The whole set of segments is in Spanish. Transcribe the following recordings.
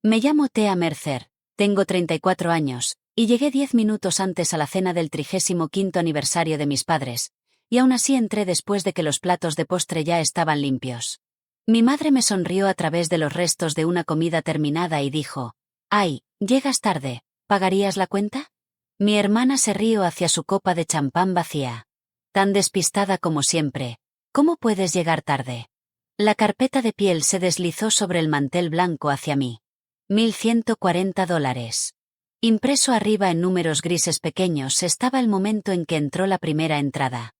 Me llamo Thea Mercer, tengo 34 años, y llegué 10 minutos antes a la cena del 35º aniversario de mis padres, y aún así entré después de que los platos de postre ya estaban limpios. Mi madre me sonrió a través de los restos de una comida terminada y dijo: «Ay, llegas tarde, ¿pagarías la cuenta?». Mi hermana se rió hacia su copa de champán vacía. Tan despistada como siempre. ¿Cómo puedes llegar tarde? La carpeta de piel se deslizó sobre el mantel blanco hacia mí. $1.140. Impreso arriba en números grises pequeños estaba el momento en que entró la primera entrada.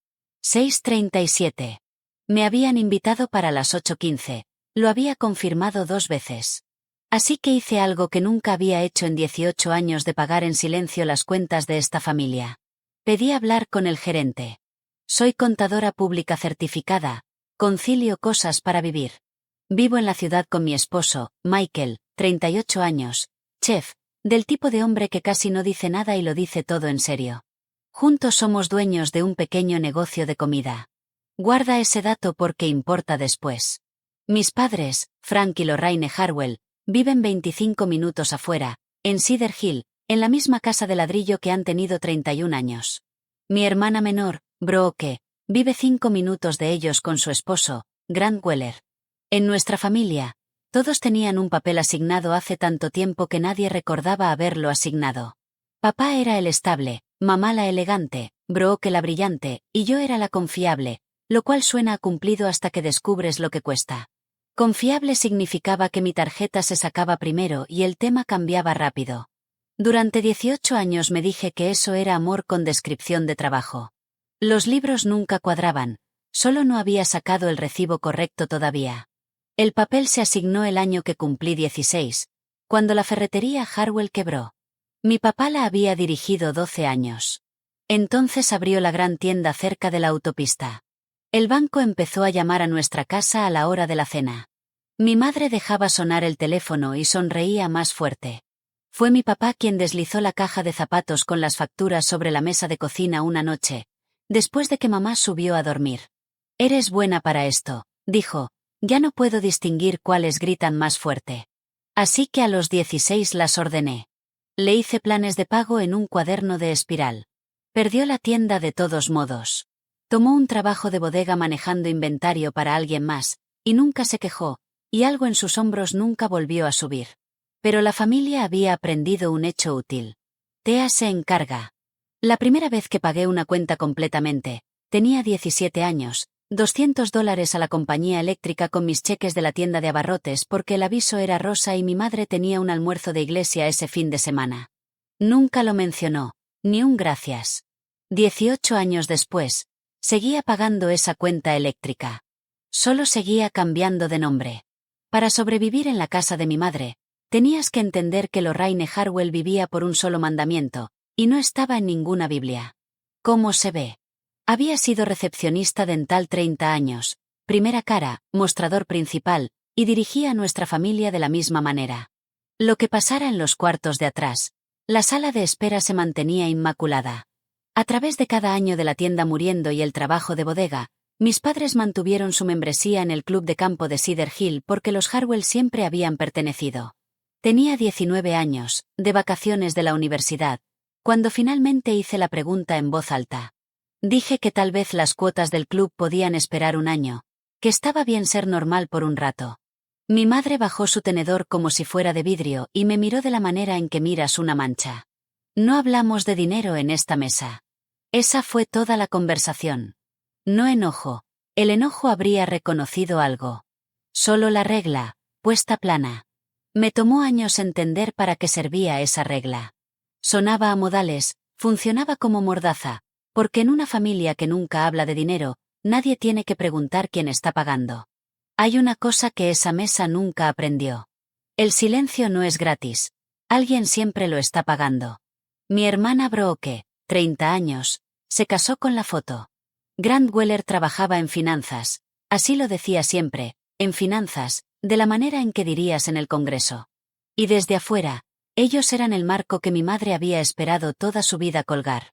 6:37. Me habían invitado para las 8:15, lo había confirmado 2 veces. Así que hice algo que nunca había hecho en 18 años de pagar en silencio las cuentas de esta familia. Pedí hablar con el gerente. Soy contadora pública certificada, concilio cosas para vivir. Vivo en la ciudad con mi esposo, Michael, 38 años, chef, del tipo de hombre que casi no dice nada y lo dice todo en serio. Juntos somos dueños de un pequeño negocio de comida. Guarda ese dato porque importa después. Mis padres, Frank y Lorraine Harwell, viven 25 minutos afuera, en Cedar Hill, en la misma casa de ladrillo que han tenido 31 años. Mi hermana menor, Brooke, vive 5 minutos de ellos con su esposo, Grant Weller. En nuestra familia, todos tenían un papel asignado hace tanto tiempo que nadie recordaba haberlo asignado. Papá era el estable, mamá la elegante, Brooke la brillante, y yo era la confiable, lo cual suena a cumplido hasta que descubres lo que cuesta. Confiable significaba que mi tarjeta se sacaba primero y el tema cambiaba rápido. Durante 18 años me dije que eso era amor con descripción de trabajo. Los libros nunca cuadraban, solo no había sacado el recibo correcto todavía. El papel se asignó el año que cumplí 16, cuando la ferretería Harwell quebró. Mi papá la había dirigido 12 años. Entonces abrió la gran tienda cerca de la autopista. El banco empezó a llamar a nuestra casa a la hora de la cena. Mi madre dejaba sonar el teléfono y sonreía más fuerte. Fue mi papá quien deslizó la caja de zapatos con las facturas sobre la mesa de cocina una noche, después de que mamá subió a dormir. «Eres buena para esto», dijo. «Ya no puedo distinguir cuáles gritan más fuerte». Así que a los 16 las ordené. Le hice planes de pago en un cuaderno de espiral. Perdió la tienda de todos modos. Tomó un trabajo de bodega manejando inventario para alguien más, y nunca se quejó, y algo en sus hombros nunca volvió a subir. Pero la familia había aprendido un hecho útil. Thea se encarga. La primera vez que pagué una cuenta completamente, tenía 17 años, $200 a la compañía eléctrica con mis cheques de la tienda de abarrotes porque el aviso era rosa y mi madre tenía un almuerzo de iglesia ese fin de semana. Nunca lo mencionó, ni un gracias. 18 años después, seguía pagando esa cuenta eléctrica. Solo seguía cambiando de nombre. Para sobrevivir en la casa de mi madre, tenías que entender que Lorraine Harwell vivía por un solo mandamiento, y no estaba en ninguna Biblia. ¿Cómo se ve? Había sido recepcionista dental 30 años, primera cara, mostrador principal, y dirigía a nuestra familia de la misma manera. Lo que pasara en los cuartos de atrás, la sala de espera se mantenía inmaculada. A través de cada año de la tienda muriendo y el trabajo de bodega, mis padres mantuvieron su membresía en el club de campo de Cedar Hill porque los Harwell siempre habían pertenecido. Tenía 19 años, de vacaciones de la universidad, cuando finalmente hice la pregunta en voz alta. Dije que tal vez las cuotas del club podían esperar un año, que estaba bien ser normal por un rato. Mi madre bajó su tenedor como si fuera de vidrio y me miró de la manera en que miras una mancha. No hablamos de dinero en esta mesa. Esa fue toda la conversación. No enojo. El enojo habría reconocido algo. Solo la regla, puesta plana. Me tomó años entender para qué servía esa regla. Sonaba a modales, funcionaba como mordaza, porque en una familia que nunca habla de dinero, nadie tiene que preguntar quién está pagando. Hay una cosa que esa mesa nunca aprendió. El silencio no es gratis. Alguien siempre lo está pagando. Mi hermana Brooke, 30 años, se casó con la foto. Grant Weller trabajaba en finanzas, así lo decía siempre, en finanzas, de la manera en que dirías en el Congreso. Y desde afuera, ellos eran el marco que mi madre había esperado toda su vida colgar.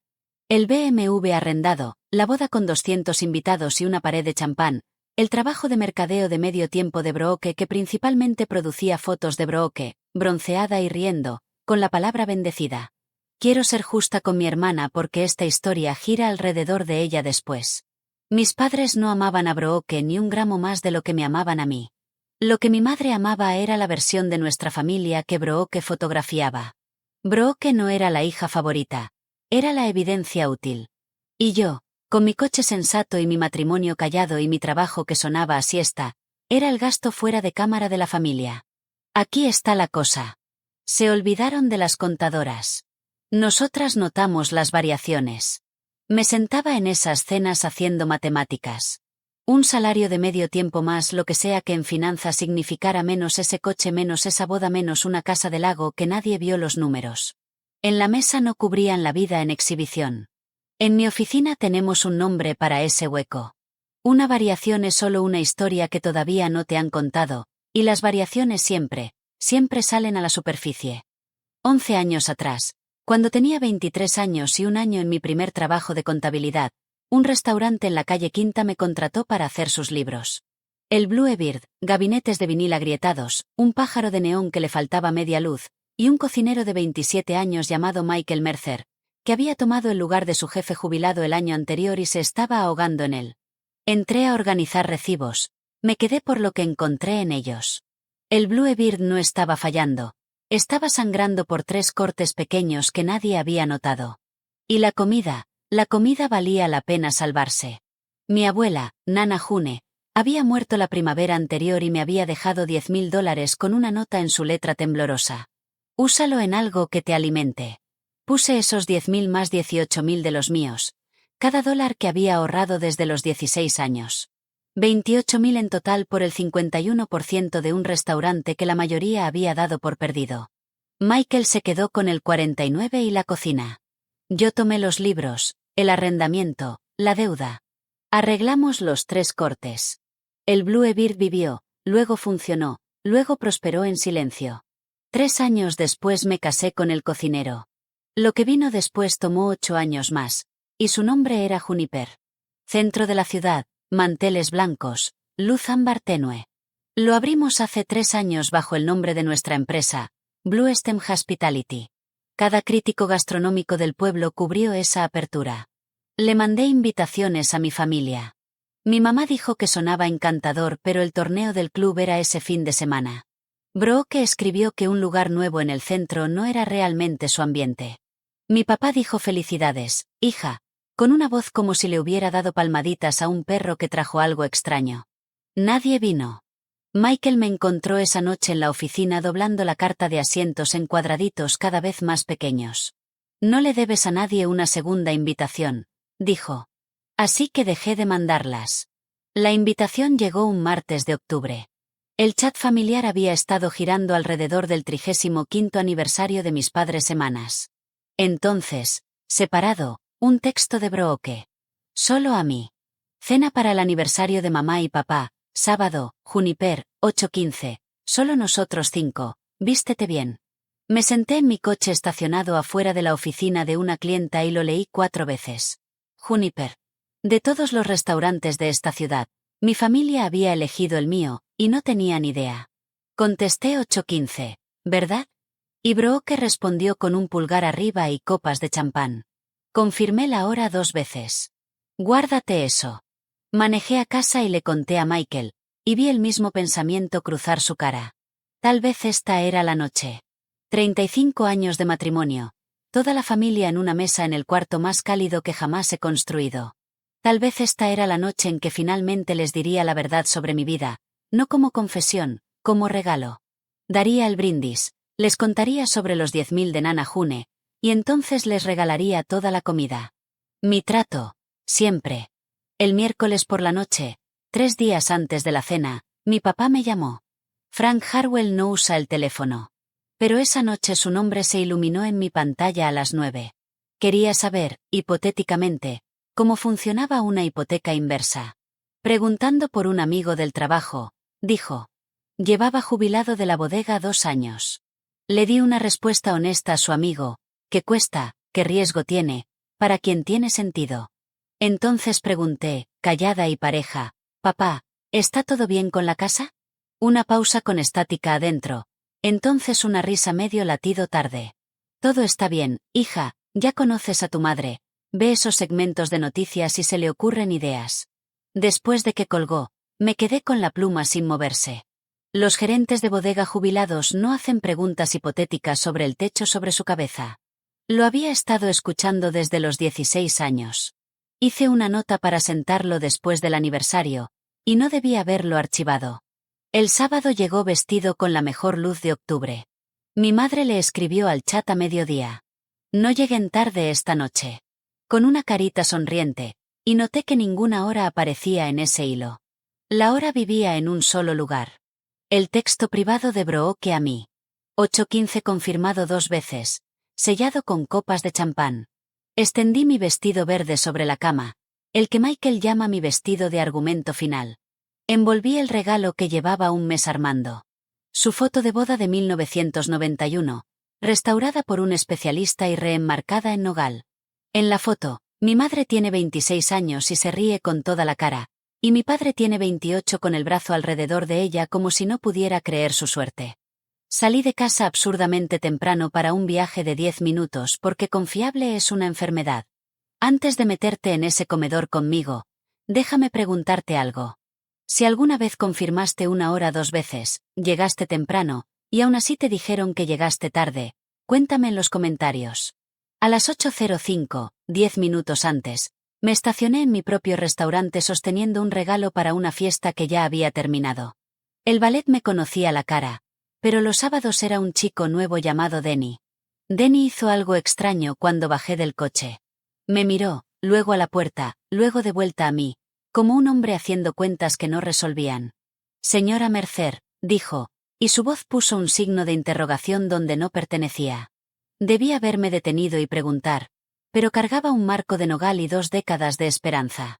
El BMW arrendado, la boda con 200 invitados y una pared de champán, El trabajo de mercadeo de medio tiempo de Brooke, que principalmente producía fotos de Brooke, bronceada y riendo, con la palabra bendecida. Quiero ser justa con mi hermana porque esta historia gira alrededor de ella después. Mis padres no amaban a Brooke ni un gramo más de lo que me amaban a mí. Lo que mi madre amaba era la versión de nuestra familia que Brooke fotografiaba. Brooke no era la hija favorita. Era la evidencia útil. Y yo, con mi coche sensato y mi matrimonio callado y mi trabajo que sonaba a siesta, era el gasto fuera de cámara de la familia. Aquí está la cosa. Se olvidaron de las contadoras. Nosotras notamos las variaciones. Me sentaba en esas cenas haciendo matemáticas. Un salario de medio tiempo más lo que sea que en finanzas significara menos ese coche menos esa boda menos una casa de lago que nadie vio los números. En la mesa no cubrían la vida en exhibición. En mi oficina tenemos un nombre para ese hueco. Una variación es solo una historia que todavía no te han contado, y las variaciones siempre salen a la superficie. 11 años atrás, cuando tenía 23 años y un año en mi primer trabajo de contabilidad, un restaurante en la calle Quinta me contrató para hacer sus libros. El Bluebird, gabinetes de vinil agrietados, un pájaro de neón que le faltaba media luz, y un cocinero de 27 años llamado Michael Mercer, que había tomado el lugar de su jefe jubilado el año anterior y se estaba ahogando en él. Entré a organizar recibos. Me quedé por lo que encontré en ellos. El Bluebird no estaba fallando. Estaba sangrando por 3 cortes pequeños que nadie había notado. Y la comida valía la pena salvarse. Mi abuela, Nana June, había muerto la primavera anterior y me había dejado $10,000 con una nota en su letra temblorosa. Úsalo en algo que te alimente. Puse esos 10,000 más 18,000 de los míos. Cada dólar que había ahorrado desde los 16 años. 28,000 en total por el 51% de un restaurante que la mayoría había dado por perdido. Michael se quedó con el 49% y la cocina. Yo tomé los libros, el arrendamiento, la deuda. Arreglamos los 3 cortes. El Bluebird vivió, luego funcionó, luego prosperó en silencio. 3 años después me casé con el cocinero. Lo que vino después tomó 8 años más, y su nombre era Juniper. Centro de la ciudad, manteles blancos, luz ámbar tenue. Lo abrimos hace 3 años bajo el nombre de nuestra empresa, Blue Stem Hospitality. Cada crítico gastronómico del pueblo cubrió esa apertura. Le mandé invitaciones a mi familia. Mi mamá dijo que sonaba encantador, pero el torneo del club era ese fin de semana. Brooke escribió que un lugar nuevo en el centro no era realmente su ambiente. Mi papá dijo felicidades, hija, con una voz como si le hubiera dado palmaditas a un perro que trajo algo extraño. Nadie vino. Michael me encontró esa noche en la oficina doblando la carta de asientos en cuadraditos cada vez más pequeños. No le debes a nadie una segunda invitación, dijo. Así que dejé de mandarlas. La invitación llegó un martes de octubre. El chat familiar había estado girando alrededor del 35º aniversario de mis padres semanas. Entonces, separado, un texto de Brooke. Solo a mí. Cena para el aniversario de mamá y papá, sábado, Juniper, 8:15. Solo nosotros 5, vístete bien. Me senté en mi coche estacionado afuera de la oficina de una clienta y lo leí 4 veces. Juniper. De todos los restaurantes de esta ciudad, mi familia había elegido el mío, y no tenía ni idea. Contesté 8:15, ¿verdad? Y Brooke respondió con un pulgar arriba y copas de champán. Confirmé la hora 2 veces. Guárdate eso. Manejé a casa y le conté a Michael, y vi el mismo pensamiento cruzar su cara. Tal vez esta era la noche. 35 años de matrimonio. Toda la familia en una mesa en el cuarto más cálido que jamás he construido. Tal vez esta era la noche en que finalmente les diría la verdad sobre mi vida, no como confesión, como regalo. Daría el brindis, les contaría sobre los 10,000 de Nana June, y entonces les regalaría toda la comida. Mi trato, siempre. El miércoles por la noche, 3 días antes de la cena, mi papá me llamó. Frank Harwell no usa el teléfono. Pero esa noche su nombre se iluminó en mi pantalla a las 9. Quería saber, hipotéticamente, cómo funcionaba una hipoteca inversa. Preguntando por un amigo del trabajo, dijo. Llevaba jubilado de la bodega 2 años. Le di una respuesta honesta a su amigo, ¿qué cuesta, qué riesgo tiene, para quien tiene sentido? Entonces pregunté, callada y pareja, papá, ¿Está todo bien con la casa? Una pausa con estática adentro. Entonces una risa medio latido tarde. Todo está bien, hija, ya conoces a tu madre. Ve esos segmentos de noticias y se le ocurren ideas. Después de que colgó, me quedé con la pluma sin moverse. Los gerentes de bodega jubilados no hacen preguntas hipotéticas sobre el techo sobre su cabeza. Lo había estado escuchando desde los 16 años. Hice una nota para sentarlo después del aniversario, y no debía haberlo archivado. El sábado llegó vestido con la mejor luz de octubre. Mi madre le escribió al chat a mediodía. No lleguen tarde esta noche. Con una carita sonriente, y noté que ninguna hora aparecía en ese hilo. La hora vivía en un solo lugar. El texto privado de Brooke a mí. 8:15 confirmado 2 veces, sellado con copas de champán. Extendí mi vestido verde sobre la cama, el que Michael llama mi vestido de argumento final. Envolví el regalo que llevaba un mes armando. Su foto de boda de 1991, restaurada por un especialista y reenmarcada en nogal. En la foto, mi madre tiene 26 años y se ríe con toda la cara, y mi padre tiene 28 con el brazo alrededor de ella como si no pudiera creer su suerte. Salí de casa absurdamente temprano para un viaje de 10 minutos porque confiable es una enfermedad. Antes de meterte en ese comedor conmigo, déjame preguntarte algo. Si alguna vez confirmaste una hora 2 veces, llegaste temprano, y aún así te dijeron que llegaste tarde, cuéntame en los comentarios. A las 8:05, 10 minutos antes, me estacioné en mi propio restaurante sosteniendo un regalo para una fiesta que ya había terminado. El ballet me conocía la cara, pero los sábados era un chico nuevo llamado Denny. Denny hizo algo extraño cuando bajé del coche. Me miró, luego a la puerta, luego de vuelta a mí, como un hombre haciendo cuentas que no resolvían. Señora Mercer, dijo, y su voz puso un signo de interrogación donde no pertenecía. Debí haberme detenido y preguntar, pero cargaba un marco de nogal y 2 décadas de esperanza.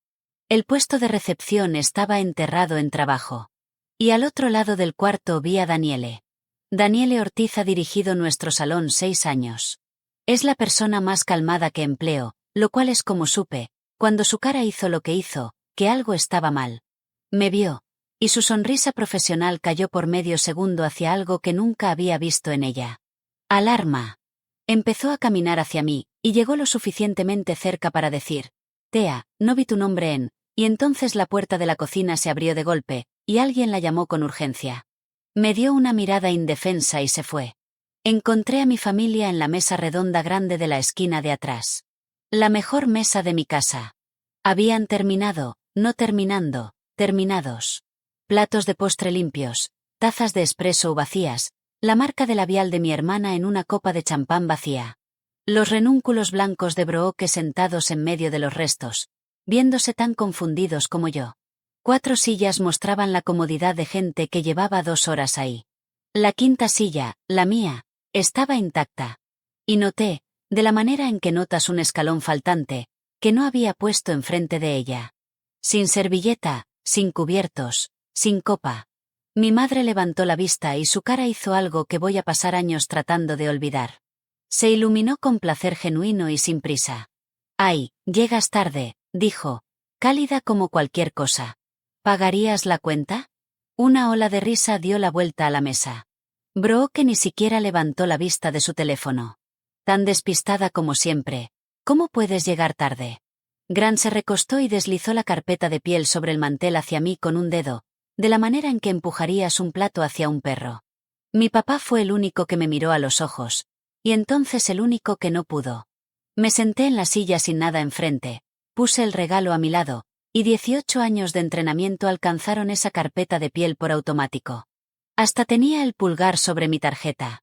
El puesto de recepción estaba enterrado en trabajo. Y al otro lado del cuarto vi a Daniele. Daniele Ortiz ha dirigido nuestro salón 6 años. Es la persona más calmada que empleo, lo cual es como supe, cuando su cara hizo lo que hizo, que algo estaba mal. Me vio, y su sonrisa profesional cayó por medio segundo hacia algo que nunca había visto en ella. Alarma. Empezó a caminar hacia mí, y llegó lo suficientemente cerca para decir, Tea, no vi tu nombre y entonces la puerta de la cocina se abrió de golpe, y alguien la llamó con urgencia. Me dio una mirada indefensa y se fue. Encontré a mi familia en la mesa redonda grande de la esquina de atrás. La mejor mesa de mi casa. Habían terminado, no terminando, terminados. Platos de postre limpios, tazas de espresso vacías, la marca de labial de mi hermana en una copa de champán vacía. Los renúnculos blancos de Brooke sentados en medio de los restos, viéndose tan confundidos como yo. 4 sillas mostraban la comodidad de gente que llevaba 2 horas ahí. La quinta silla, la mía, estaba intacta. Y noté, de la manera en que notas un escalón faltante, que no había puesto enfrente de ella. Sin servilleta, sin cubiertos, sin copa. Mi madre levantó la vista y su cara hizo algo que voy a pasar años tratando de olvidar. Se iluminó con placer genuino y sin prisa. «Ay, llegas tarde», dijo, cálida como cualquier cosa. «¿Pagarías la cuenta?» Una ola de risa dio la vuelta a la mesa. Brooke ni siquiera levantó la vista de su teléfono. Tan despistada como siempre. «¿Cómo puedes llegar tarde?» Grant se recostó y deslizó la carpeta de piel sobre el mantel hacia mí con un dedo, de la manera en que empujarías un plato hacia un perro. Mi papá fue el único que me miró a los ojos, y entonces el único que no pudo. Me senté en la silla sin nada enfrente, puse el regalo a mi lado, y 18 años de entrenamiento alcanzaron esa carpeta de piel por automático. Hasta tenía el pulgar sobre mi tarjeta.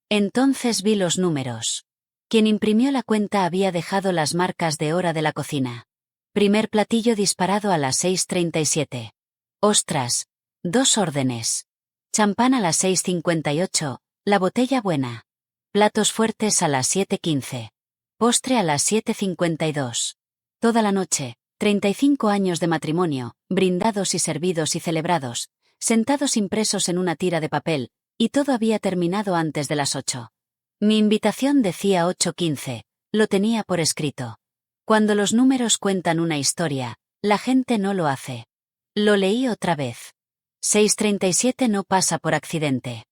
Entonces vi los números. Quien imprimió la cuenta había dejado las marcas de hora de la cocina. Primer platillo disparado a las 6:37. Ostras, 2 órdenes. Champán a las 6:58, la botella buena. Platos fuertes a las 7:15. Postre a las 7:52. Toda la noche, 35 años de matrimonio, brindados y servidos y celebrados, sentados impresos en una tira de papel, y todo había terminado antes de las 8. Mi invitación decía 8:15, lo tenía por escrito. Cuando los números cuentan una historia, la gente no lo hace. Lo leí otra vez. 6:37 no pasa por accidente.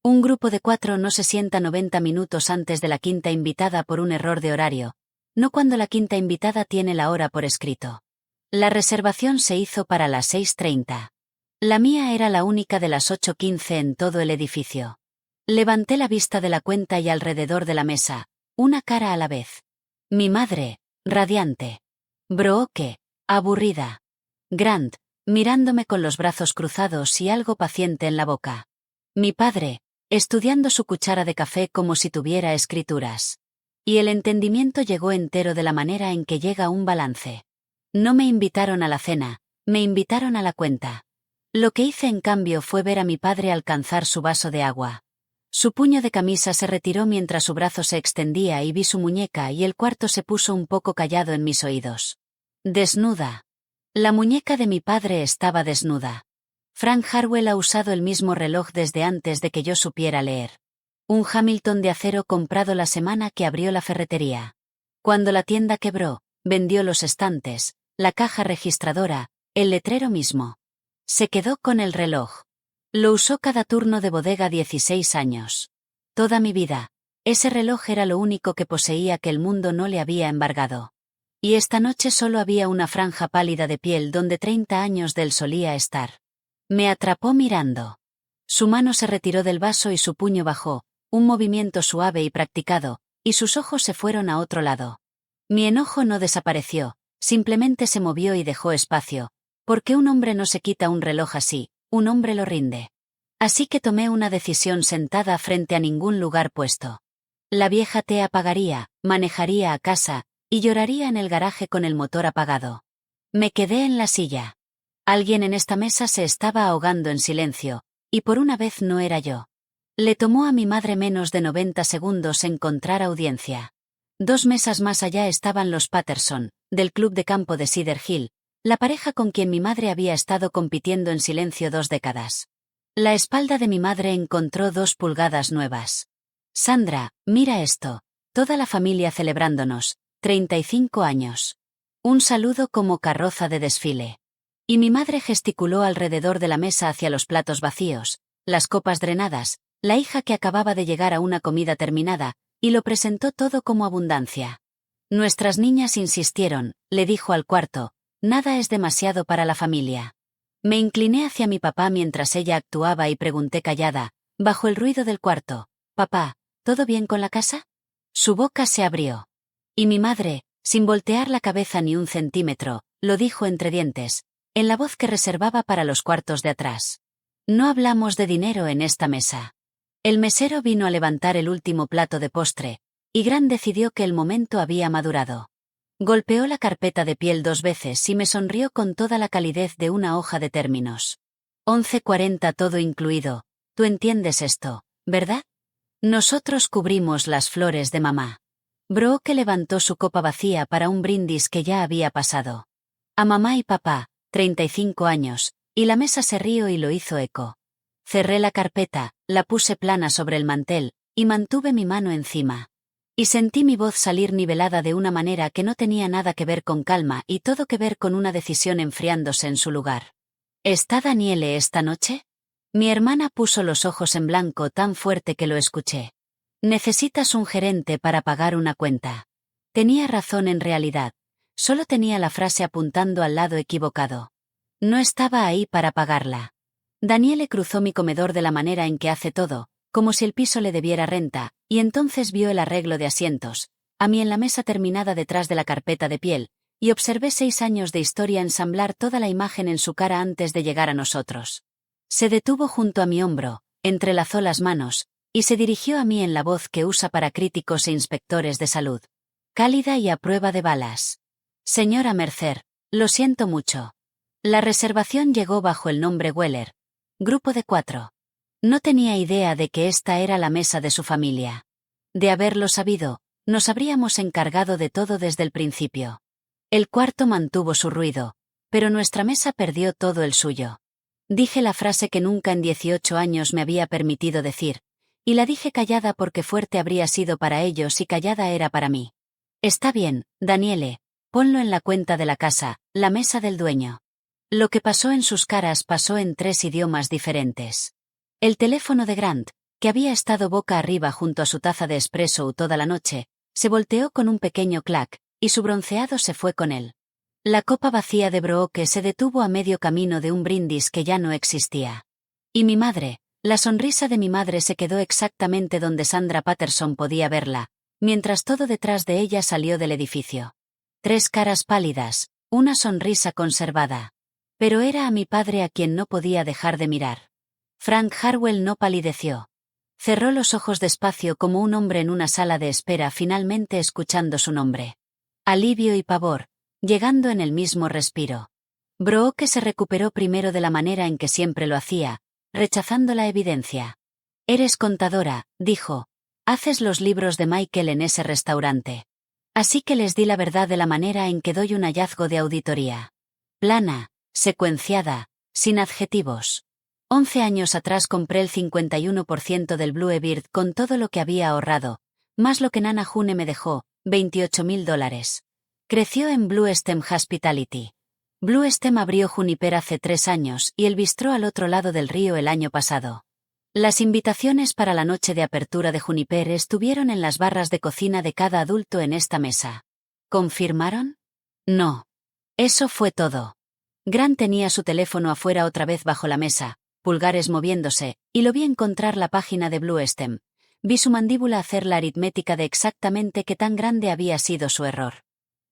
Un grupo de 4 no se sienta 90 minutos antes de la quinta invitada por un error de horario, no cuando la quinta invitada tiene la hora por escrito. La reservación se hizo para las 6:30. La mía era la única de las 8:15 en todo el edificio. Levanté la vista de la cuenta y alrededor de la mesa, una cara a la vez. Mi madre, radiante. Brooke, aburrida. Grant, mirándome con los brazos cruzados y algo paciente en la boca. Mi padre, estudiando su cuchara de café como si tuviera escrituras. Y el entendimiento llegó entero de la manera en que llega un balance. No me invitaron a la cena, me invitaron a la cuenta. Lo que hice en cambio fue ver a mi padre alcanzar su vaso de agua. Su puño de camisa se retiró mientras su brazo se extendía y vi su muñeca y el cuarto se puso un poco callado en mis oídos. Desnuda. La muñeca de mi padre estaba desnuda. Frank Harwell ha usado el mismo reloj desde antes de que yo supiera leer. Un Hamilton de acero comprado la semana que abrió la ferretería. Cuando la tienda quebró, vendió los estantes, la caja registradora, el letrero mismo. Se quedó con el reloj. Lo usó cada turno de bodega 16 años. Toda mi vida, ese reloj era lo único que poseía que el mundo no le había embargado. Y esta noche solo había una franja pálida de piel donde 30 años de él solía estar. Me atrapó mirando. Su mano se retiró del vaso y su puño bajó, un movimiento suave y practicado, y sus ojos se fueron a otro lado. Mi enojo no desapareció, simplemente se movió y dejó espacio. Porque un hombre no se quita un reloj así, un hombre lo rinde. Así que tomé una decisión sentada frente a ningún lugar puesto. La vieja te apagaría, manejaría a casa, y lloraría en el garaje con el motor apagado. Me quedé en la silla. Alguien en esta mesa se estaba ahogando en silencio, y por una vez no era yo. Le tomó a mi madre menos de 90 segundos encontrar audiencia. 2 mesas más allá estaban los Patterson, del club de campo de Cedar Hill, la pareja con quien mi madre había estado compitiendo en silencio 2 décadas. La espalda de mi madre encontró 2 pulgadas nuevas. Sandra, mira esto. Toda la familia celebrándonos. 35 años. Un saludo como carroza de desfile. Y mi madre gesticuló alrededor de la mesa hacia los platos vacíos, las copas drenadas, la hija que acababa de llegar a una comida terminada, y lo presentó todo como abundancia. Nuestras niñas insistieron, le dijo al cuarto, nada es demasiado para la familia. Me incliné hacia mi papá mientras ella actuaba y pregunté callada, bajo el ruido del cuarto, papá, ¿todo bien con la casa? Su boca se abrió. Y mi madre, sin voltear la cabeza ni un centímetro, lo dijo entre dientes, en la voz que reservaba para los cuartos de atrás. No hablamos de dinero en esta mesa. El mesero vino a levantar el último plato de postre, y Grant decidió que el momento había madurado. Golpeó la carpeta de piel 2 veces y me sonrió con toda la calidez de una hoja de términos. 11:40 todo incluido, tú entiendes esto, ¿verdad? Nosotros cubrimos las flores de mamá. Brooke levantó su copa vacía para un brindis que ya había pasado. A mamá y papá, 35 años, y la mesa se rió y lo hizo eco. Cerré la carpeta, la puse plana sobre el mantel, y mantuve mi mano encima. Y sentí mi voz salir nivelada de una manera que no tenía nada que ver con calma y todo que ver con una decisión enfriándose en su lugar. ¿Está Daniele esta noche? Mi hermana puso los ojos en blanco tan fuerte que lo escuché. Necesitas un gerente para pagar una cuenta. Tenía razón en realidad. Solo tenía la frase apuntando al lado equivocado. No estaba ahí para pagarla. Daniele cruzó mi comedor de la manera en que hace todo, como si el piso le debiera renta, y entonces vio el arreglo de asientos, a mí en la mesa terminada detrás de la carpeta de piel, y observé 6 años de historia ensamblar toda la imagen en su cara antes de llegar a nosotros. Se detuvo junto a mi hombro, entrelazó las manos, y se dirigió a mí en la voz que usa para críticos e inspectores de salud. Cálida y a prueba de balas. Señora Mercer, lo siento mucho. La reservación llegó bajo el nombre Weller. Grupo de 4. No tenía idea de que esta era la mesa de su familia. De haberlo sabido, nos habríamos encargado de todo desde el principio. El cuarto mantuvo su ruido, pero nuestra mesa perdió todo el suyo. Dije la frase que nunca en 18 años me había permitido decir, y la dije callada porque fuerte habría sido para ellos y callada era para mí. Está bien, Daniele, ponlo en la cuenta de la casa, la mesa del dueño. Lo que pasó en sus caras pasó en 3 idiomas diferentes. El teléfono de Grant, que había estado boca arriba junto a su taza de espresso toda la noche, se volteó con un pequeño clac, y su bronceado se fue con él. La copa vacía de Brooke se detuvo a medio camino de un brindis que ya no existía. Y mi madre, la sonrisa de mi madre se quedó exactamente donde Sandra Patterson podía verla, mientras todo detrás de ella salió del edificio. 3 caras pálidas, una sonrisa conservada. Pero era a mi padre a quien no podía dejar de mirar. Frank Harwell no palideció. Cerró los ojos despacio como un hombre en una sala de espera finalmente escuchando su nombre. Alivio y pavor, llegando en el mismo respiro. Brooke se recuperó primero de la manera en que siempre lo hacía, rechazando la evidencia. Eres contadora, dijo. Haces los libros de Michael en ese restaurante. Así que les di la verdad de la manera en que doy un hallazgo de auditoría. Plana, secuenciada, sin adjetivos. 11 años atrás compré el 51% del Bluebird con todo lo que había ahorrado, más lo que Nana June me dejó, $28,000. Creció en Blue Stem Hospitality. Blue Stem abrió Juniper hace 3 años y el bistró al otro lado del río el año pasado. Las invitaciones para la noche de apertura de Juniper estuvieron en las barras de cocina de cada adulto en esta mesa. ¿Confirmaron? No. Eso fue todo. Grant tenía su teléfono afuera otra vez bajo la mesa, pulgares moviéndose, y lo vi encontrar la página de Blue Stem. Vi su mandíbula hacer la aritmética de exactamente qué tan grande había sido su error.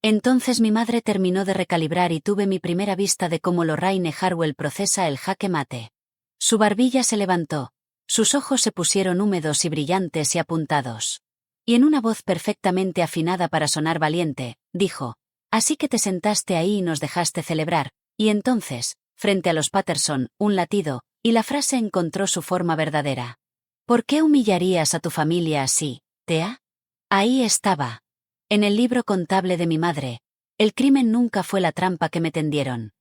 Entonces mi madre terminó de recalibrar y tuve mi primera vista de cómo Lorraine Harwell procesa el jaque mate. Su barbilla se levantó, sus ojos se pusieron húmedos y brillantes y apuntados. Y en una voz perfectamente afinada para sonar valiente, dijo, «Así que te sentaste ahí y nos dejaste celebrar». Y entonces, frente a los Patterson, un latido, y la frase encontró su forma verdadera. ¿Por qué humillarías a tu familia así, Thea? Ahí estaba. En el libro contable de mi madre, el crimen nunca fue la trampa que me tendieron.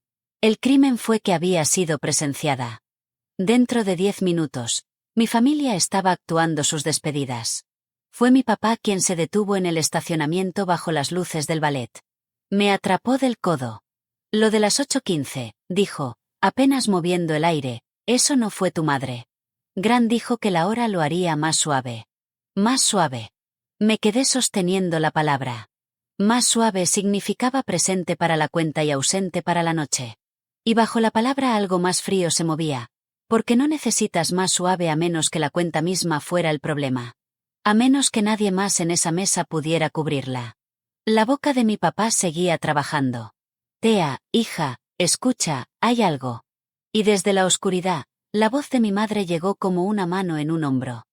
El crimen fue que había sido presenciada. Dentro de 10 minutos, mi familia estaba actuando sus despedidas. Fue mi papá quien se detuvo en el estacionamiento bajo las luces del ballet. Me atrapó del codo. Lo de las 8:15, dijo, apenas moviendo el aire, eso no fue tu madre. Grant dijo que la hora lo haría más suave. Más suave. Me quedé sosteniendo la palabra. Más suave significaba presente para la cuenta y ausente para la noche. Y bajo la palabra algo más frío se movía, porque no necesitas más suave a menos que la cuenta misma fuera el problema. A menos que nadie más en esa mesa pudiera cubrirla. La boca de mi papá seguía trabajando. Thea, hija, escucha, hay algo. Y desde la oscuridad, la voz de mi madre llegó como una mano en un hombro.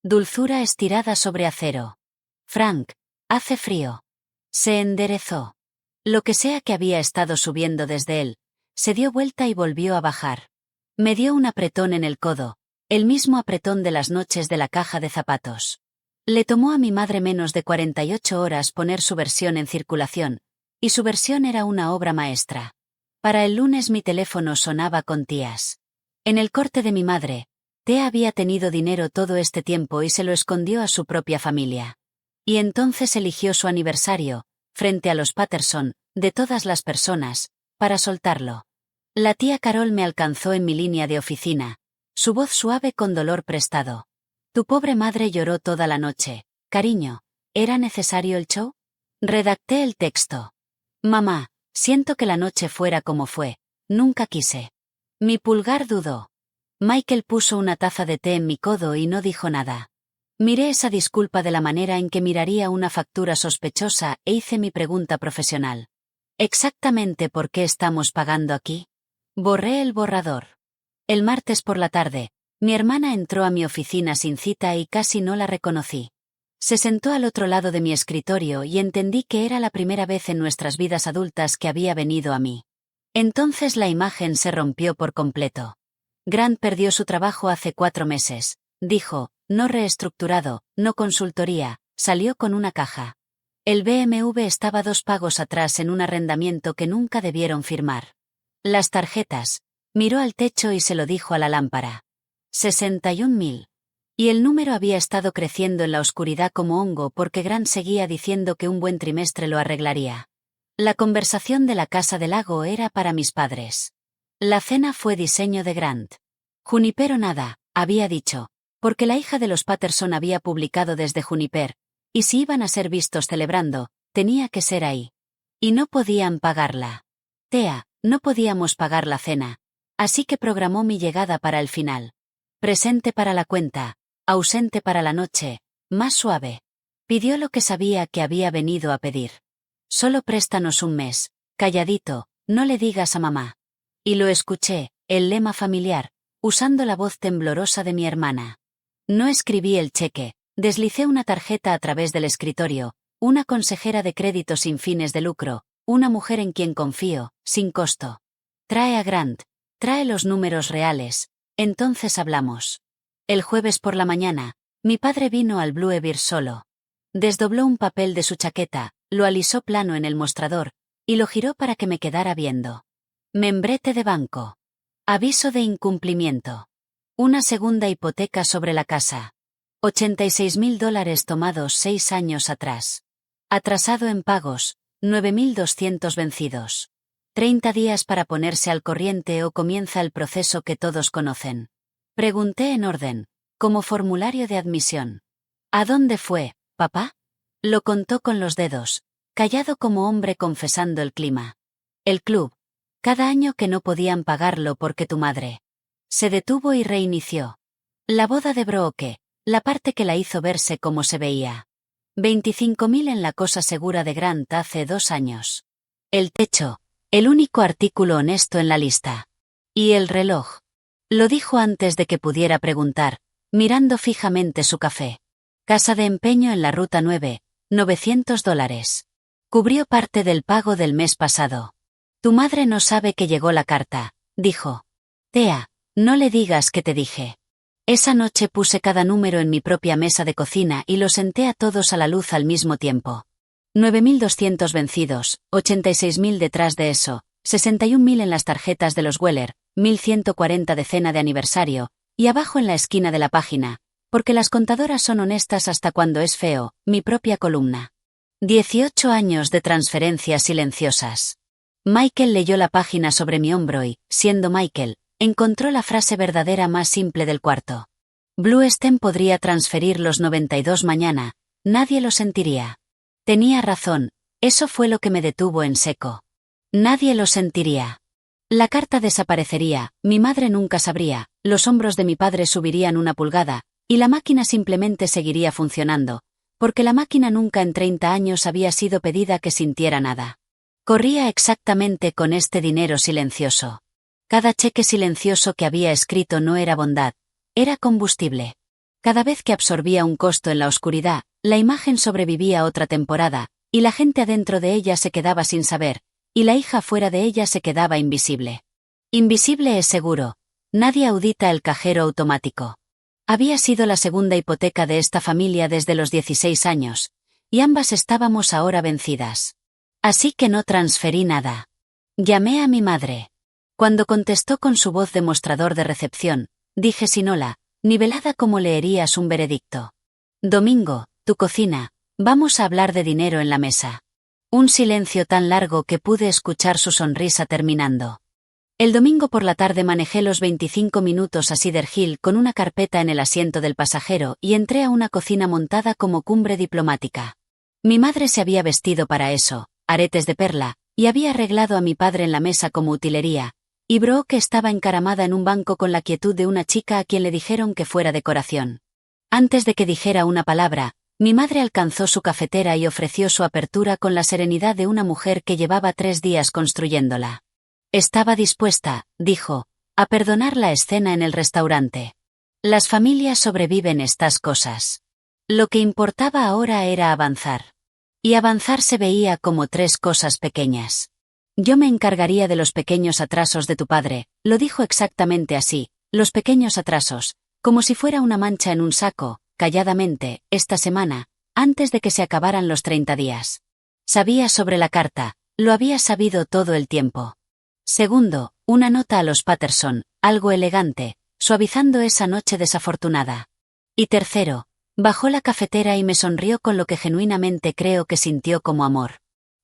Dulzura estirada sobre acero. Frank, hace frío. Se enderezó. Lo que sea que había estado subiendo desde él, se dio vuelta y volvió a bajar. Me dio un apretón en el codo, el mismo apretón de las noches de la caja de zapatos. Le tomó a mi madre menos de 48 horas poner su versión en circulación, y su versión era una obra maestra. Para el lunes mi teléfono sonaba con tías. En el corte de mi madre, Thea había tenido dinero todo este tiempo y se lo escondió a su propia familia. Y entonces eligió su aniversario, frente a los Patterson, de todas las personas, para soltarlo. La tía Carol me alcanzó en mi línea de oficina, su voz suave con dolor prestado. Tu pobre madre lloró toda la noche. Cariño, ¿era necesario el show? Redacté el texto. Mamá, siento que la noche fuera como fue, nunca quise. Mi pulgar dudó. Michael puso una taza de té en mi codo y no dijo nada. Miré esa disculpa de la manera en que miraría una factura sospechosa e hice mi pregunta profesional. ¿Exactamente por qué estamos pagando aquí? Borré el borrador. El martes por la tarde, mi hermana entró a mi oficina sin cita y casi no la reconocí. Se sentó al otro lado de mi escritorio y entendí que era la primera vez en nuestras vidas adultas que había venido a mí. Entonces la imagen se rompió por completo. Grant perdió su trabajo hace 4 meses, dijo, no reestructurado, no consultoría, salió con una caja. El BMW estaba 2 pagos atrás en un arrendamiento que nunca debieron firmar. Las tarjetas, miró al techo y se lo dijo a la lámpara. 61.000. Y el número había estado creciendo en la oscuridad como hongo porque Grant seguía diciendo que un buen trimestre lo arreglaría. La conversación de la casa del lago era para mis padres. La cena fue diseño de Grant. Junipero nada, había dicho, porque la hija de los Patterson había publicado desde Juniper, y si iban a ser vistos celebrando, tenía que ser ahí. Y no podían pagarla. Tea, no podíamos pagar la cena. Así que programó mi llegada para el final. Presente para la cuenta, ausente para la noche, más suave. Pidió lo que sabía que había venido a pedir. Solo préstanos un mes, calladito, no le digas a mamá. Y lo escuché, el lema familiar, usando la voz temblorosa de mi hermana. No escribí el cheque, deslicé una tarjeta a través del escritorio, una consejera de crédito sin fines de lucro, una mujer en quien confío, sin costo. Trae a Grant, trae los números reales, entonces hablamos. El jueves por la mañana, mi padre vino al Blue Bear solo. Desdobló un papel de su chaqueta, lo alisó plano en el mostrador, y lo giró para que me quedara viendo. Membrete de banco. Aviso de incumplimiento. Una segunda hipoteca sobre la casa. $86.000 tomados 6 años atrás. Atrasado en pagos, 9.200 vencidos. 30 días para ponerse al corriente o comienza el proceso que todos conocen. Pregunté en orden, como formulario de admisión. ¿A dónde fue, papá? Lo contó con los dedos, callado como hombre confesando el clima. El club. Cada año que no podían pagarlo porque tu madre. Se detuvo y reinició. La boda de Brooke, la parte que la hizo verse como se veía. 25.000 en la cosa segura de Grant hace 2 años. El techo, el único artículo honesto en la lista. Y el reloj. Lo dijo antes de que pudiera preguntar, mirando fijamente su café. Casa de empeño en la ruta 9, $900. Cubrió parte del pago del mes pasado. Tu madre no sabe que llegó la carta, dijo. Tea, no le digas que te dije. Esa noche puse cada número en mi propia mesa de cocina y los senté a todos a la luz al mismo tiempo. 9.200 vencidos, 86.000 detrás de eso, 61.000 en las tarjetas de los Weller, 1.140 de cena de aniversario, y abajo en la esquina de la página, porque las contadoras son honestas hasta cuando es feo, mi propia columna. 18 años de transferencias silenciosas. Michael leyó la página sobre mi hombro y, siendo Michael, encontró la frase verdadera más simple del cuarto. Blue Stem podría transferir los 92 mañana, nadie lo sentiría. Tenía razón, eso fue lo que me detuvo en seco. Nadie lo sentiría. La carta desaparecería, mi madre nunca sabría, los hombros de mi padre subirían 1 pulgada, y la máquina simplemente seguiría funcionando, porque la máquina nunca en 30 años había sido pedida que sintiera nada. Corría exactamente con este dinero silencioso. Cada cheque silencioso que había escrito no era bondad, era combustible. Cada vez que absorbía un costo en la oscuridad, la imagen sobrevivía otra temporada, y la gente adentro de ella se quedaba sin saber, y la hija fuera de ella se quedaba invisible. Invisible es seguro, nadie audita el cajero automático. Había sido la segunda hipoteca de esta familia desde los 16 años, y ambas estábamos ahora vencidas. Así que no transferí nada. Llamé a mi madre. Cuando contestó con su voz de mostrador de recepción, dije sin hola, nivelada como leerías un veredicto. Domingo, tu cocina, vamos a hablar de dinero en la mesa. Un silencio tan largo que pude escuchar su sonrisa terminando. El domingo por la tarde manejé los 25 minutos a Cedar Hill con una carpeta en el asiento del pasajero y entré a una cocina montada como cumbre diplomática. Mi madre se había vestido para eso, aretes de perla, y había arreglado a mi padre en la mesa como utilería, y Brooke estaba encaramada en un banco con la quietud de una chica a quien le dijeron que fuera decoración. Antes de que dijera una palabra, mi madre alcanzó su cafetera y ofreció su apertura con la serenidad de una mujer que llevaba 3 días construyéndola. Estaba dispuesta, dijo, a perdonar la escena en el restaurante. Las familias sobreviven estas cosas. Lo que importaba ahora era avanzar. Y avanzar se veía como 3 cosas pequeñas. Yo me encargaría de los pequeños atrasos de tu padre, lo dijo exactamente así, los pequeños atrasos, como si fuera una mancha en un saco, calladamente, esta semana, antes de que se acabaran los 30 días. Sabía sobre la carta, lo había sabido todo el tiempo. Segundo, una nota a los Patterson, algo elegante, suavizando esa noche desafortunada. Y tercero, bajó la cafetera y me sonrió con lo que genuinamente creo que sintió como amor.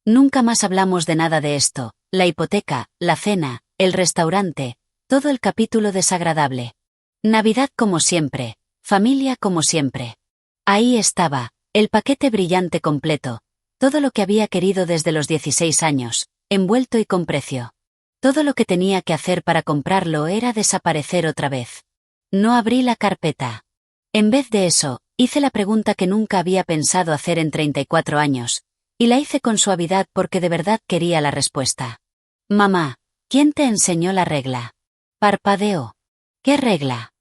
Nunca más hablamos de nada de esto, la hipoteca, la cena, el restaurante, todo el capítulo desagradable. Navidad como siempre, familia como siempre. Ahí estaba, el paquete brillante completo, todo lo que había querido desde los 16 años, envuelto y con precio. Todo lo que tenía que hacer para comprarlo era desaparecer otra vez. No abrí la carpeta. En vez de eso, hice la pregunta que nunca había pensado hacer en 34 años, y la hice con suavidad porque de verdad quería la respuesta. Mamá, ¿quién te enseñó la regla? Parpadeó. ¿Qué regla?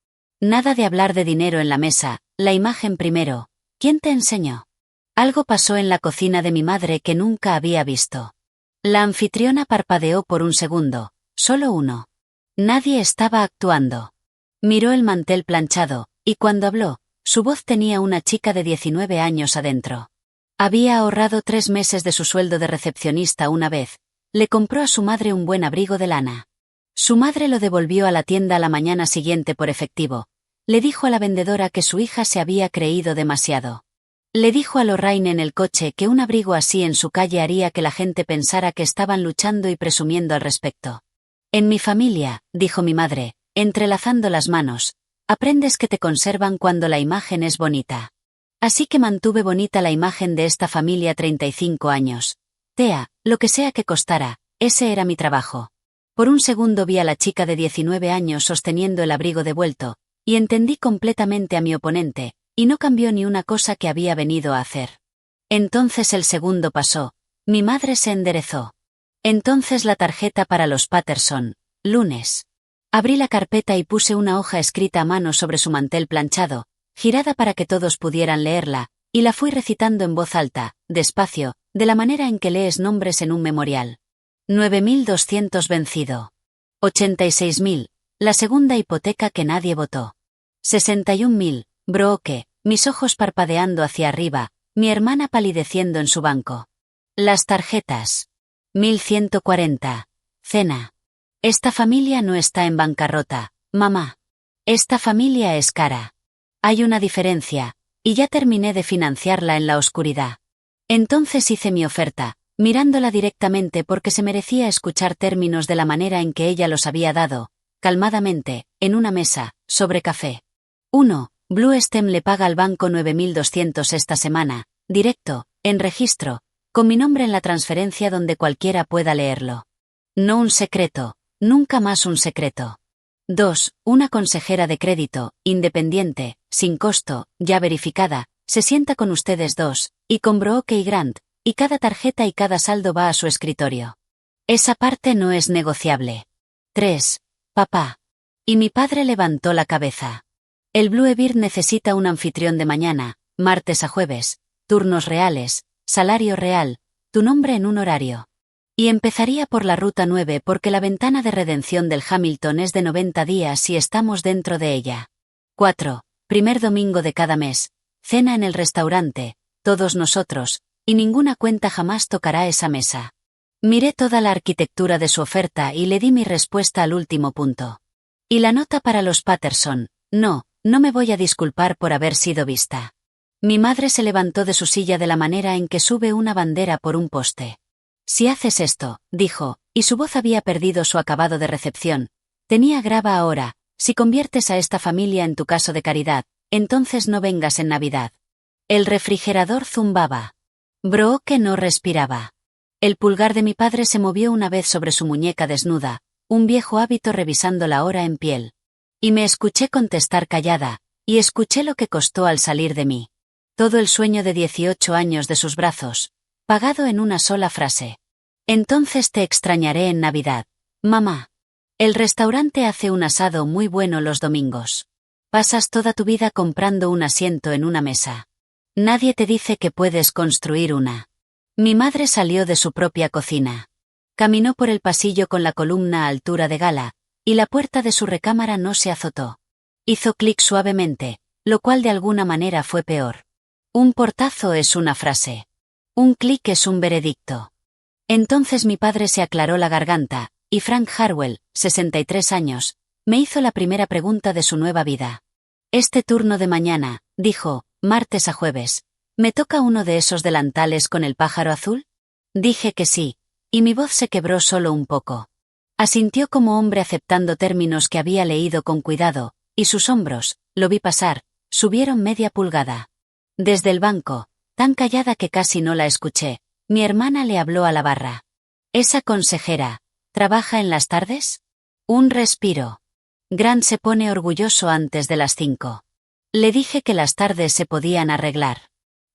Nada de hablar de dinero en la mesa, la imagen primero. ¿Quién te enseñó? Algo pasó en la cocina de mi madre que nunca había visto. La anfitriona parpadeó por un segundo, solo uno. Nadie estaba actuando. Miró el mantel planchado, y cuando habló, su voz tenía una chica de 19 años adentro. Había ahorrado 3 meses de su sueldo de recepcionista una vez. Le compró a su madre un buen abrigo de lana. Su madre lo devolvió a la tienda a la mañana siguiente por efectivo. Le dijo a la vendedora que su hija se había creído demasiado. Le dijo a Lorraine en el coche que un abrigo así en su calle haría que la gente pensara que estaban luchando y presumiendo al respecto. En mi familia, dijo mi madre, entrelazando las manos, aprendes que te conservan cuando la imagen es bonita. Así que mantuve bonita la imagen de esta familia 35 años. Tea, lo que sea que costara, ese era mi trabajo. Por un segundo vi a la chica de 19 años sosteniendo el abrigo devuelto, y entendí completamente a mi oponente, y no cambió ni una cosa que había venido a hacer. Entonces el segundo pasó, mi madre se enderezó. Entonces la tarjeta para los Patterson, lunes. Abrí la carpeta y puse una hoja escrita a mano sobre su mantel planchado, girada para que todos pudieran leerla, y la fui recitando en voz alta, despacio, de la manera en que lees nombres en un memorial. 9.200 vencido. 86.000, la segunda hipoteca que nadie votó. 61.000, Brooke, mis ojos parpadeando hacia arriba, mi hermana palideciendo en su banco. Las tarjetas. 1.140. Cena. Esta familia no está en bancarrota, mamá. Esta familia es cara. Hay una diferencia, y ya terminé de financiarla en la oscuridad. Entonces hice mi oferta, mirándola directamente porque se merecía escuchar términos de la manera en que ella los había dado, calmadamente, en una mesa, sobre café. 1. Blue Stem le paga al banco 9.200 esta semana, directo, en registro, con mi nombre en la transferencia donde cualquiera pueda leerlo. No un secreto, nunca más un secreto. 2. Una consejera de crédito, independiente, sin costo, ya verificada, se sienta con ustedes dos, y con Brooke y Grant, y cada tarjeta y cada saldo va a su escritorio. Esa parte no es negociable. 3. Papá. Y mi padre levantó la cabeza. El Bluebird necesita un anfitrión de mañana, martes a jueves, turnos reales, salario real, tu nombre en un horario. Y empezaría por la ruta 9 porque la ventana de redención del Hamilton es de 90 días si estamos dentro de ella. 4. Primer domingo de cada mes, cena en el restaurante, todos nosotros, y ninguna cuenta jamás tocará esa mesa. Miré toda la arquitectura de su oferta y le di mi respuesta al último punto. Y la nota para los Patterson, no me voy a disculpar por haber sido vista. Mi madre se levantó de su silla de la manera en que sube una bandera por un poste. Si haces esto, dijo, y su voz había perdido su acabado de recepción, tenía grava ahora, si conviertes a esta familia en tu caso de caridad, entonces no vengas en Navidad. El refrigerador zumbaba. Brooke no respiraba. El pulgar de mi padre se movió una vez sobre su muñeca desnuda, un viejo hábito revisando la hora en piel. Y me escuché contestar callada, y escuché lo que costó al salir de mí. Todo el sueño de 18 años de sus brazos, pagado en una sola frase. Entonces te extrañaré en Navidad, mamá. El restaurante hace un asado muy bueno los domingos. Pasas toda tu vida comprando un asiento en una mesa. Nadie te dice que puedes construir una. Mi madre salió de su propia cocina. Caminó por el pasillo con la columna a altura de gala, y la puerta de su recámara no se azotó. Hizo clic suavemente, lo cual de alguna manera fue peor. Un portazo es una frase. Un clic es un veredicto. Entonces mi padre se aclaró la garganta, y Frank Harwell, 63 años, me hizo la primera pregunta de su nueva vida. Este turno de mañana, dijo, martes a jueves, ¿me toca uno de esos delantales con el pájaro azul? Dije que sí, y mi voz se quebró solo un poco. Asintió como hombre aceptando términos que había leído con cuidado, y sus hombros, lo vi pasar, subieron media pulgada. Desde el banco, tan callada que casi no la escuché, mi hermana le habló a la barra. «¿Esa consejera trabaja en las tardes?» Un respiro. Grant se pone orgulloso antes de las 5. Le dije que las tardes se podían arreglar.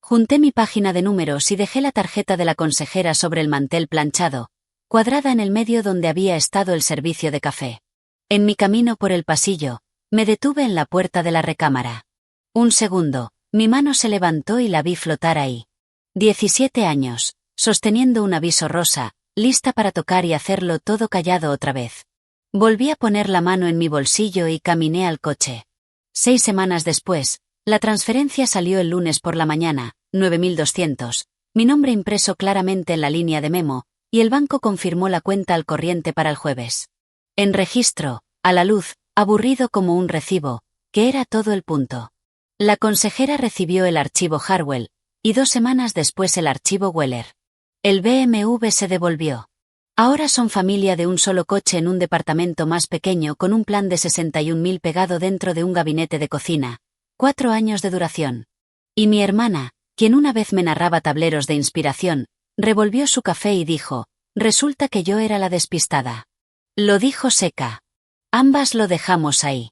Junté mi página de números y dejé la tarjeta de la consejera sobre el mantel planchado, cuadrada en el medio donde había estado el servicio de café. En mi camino por el pasillo, me detuve en la puerta de la recámara. Un segundo, mi mano se levantó y la vi flotar ahí. 17 años, sosteniendo un aviso rosa, lista para tocar y hacerlo todo callado otra vez. Volví a poner la mano en mi bolsillo y caminé al coche. 6 semanas después, la transferencia salió el lunes por la mañana, 9.200, mi nombre impreso claramente en la línea de memo, y el banco confirmó la cuenta al corriente para el jueves. En registro, a la luz, aburrido como un recibo, que era todo el punto. La consejera recibió el archivo Harwell, y 2 semanas después el archivo Weller. El BMW se devolvió. Ahora son familia de un solo coche en un departamento más pequeño con un plan de 61.000 pegado dentro de un gabinete de cocina. 4 años de duración. Y mi hermana, quien una vez me narraba tableros de inspiración, revolvió su café y dijo, resulta que yo era la despistada. Lo dijo seca. Ambas lo dejamos ahí.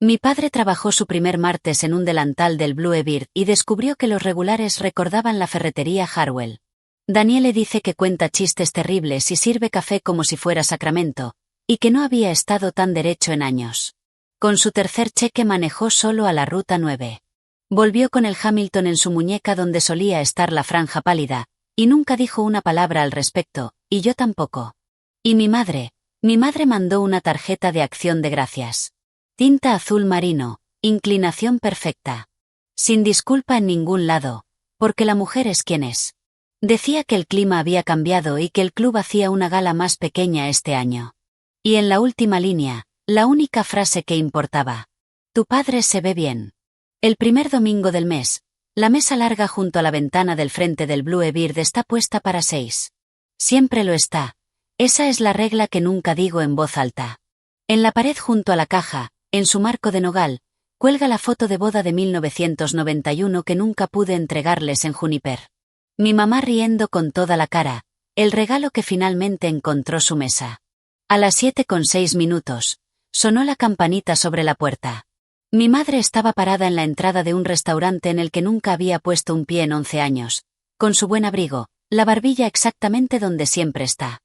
Mi padre trabajó su primer martes en un delantal del Bluebird y descubrió que los regulares recordaban la ferretería Harwell. Daniele dice que cuenta chistes terribles y sirve café como si fuera sacramento, y que no había estado tan derecho en años. Con su tercer cheque manejó solo a la Ruta 9. Volvió con el Hamilton en su muñeca donde solía estar la franja pálida, y nunca dijo una palabra al respecto, y yo tampoco. Y mi madre mandó una tarjeta de acción de gracias. Tinta azul marino, inclinación perfecta. Sin disculpa en ningún lado, porque la mujer es quien es. Decía que el clima había cambiado y que el club hacía una gala más pequeña este año. Y en la última línea, la única frase que importaba. Tu padre se ve bien. El primer domingo del mes, la mesa larga junto a la ventana del frente del Bluebird está puesta para 6. Siempre lo está. Esa es la regla que nunca digo en voz alta. En la pared junto a la caja, en su marco de nogal, cuelga la foto de boda de 1991 que nunca pude entregarles en Juniper. Mi mamá riendo con toda la cara, el regalo que finalmente encontró su mesa. A las 7:06, sonó la campanita sobre la puerta. Mi madre estaba parada en la entrada de un restaurante en el que nunca había puesto un pie en 11 años, con su buen abrigo, la barbilla exactamente donde siempre está.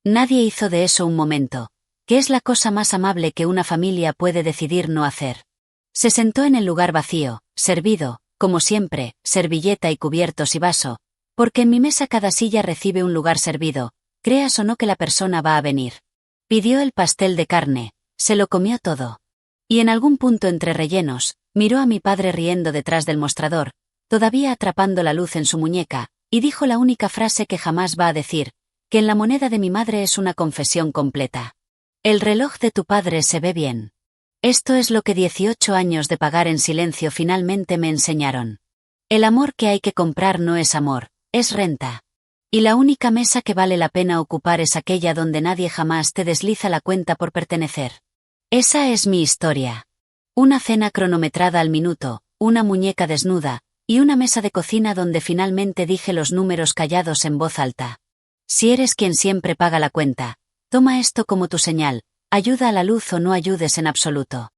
Nadie hizo de eso un momento, que es la cosa más amable que una familia puede decidir no hacer. Se sentó en el lugar vacío, servido, como siempre, servilleta y cubiertos y vaso, porque en mi mesa cada silla recibe un lugar servido, creas o no que la persona va a venir. Pidió el pastel de carne, se lo comió todo. Y en algún punto entre rellenos, miró a mi padre riendo detrás del mostrador, todavía atrapando la luz en su muñeca, y dijo la única frase que jamás va a decir, que en la moneda de mi madre es una confesión completa. El reloj de tu padre se ve bien. Esto es lo que 18 años de pagar en silencio finalmente me enseñaron. El amor que hay que comprar no es amor, es renta. Y la única mesa que vale la pena ocupar es aquella donde nadie jamás te desliza la cuenta por pertenecer. Esa es mi historia. Una cena cronometrada al minuto, una muñeca desnuda, y una mesa de cocina donde finalmente dije los números callados en voz alta. Si eres quien siempre paga la cuenta, toma esto como tu señal, ayuda a la luz o no ayudes en absoluto.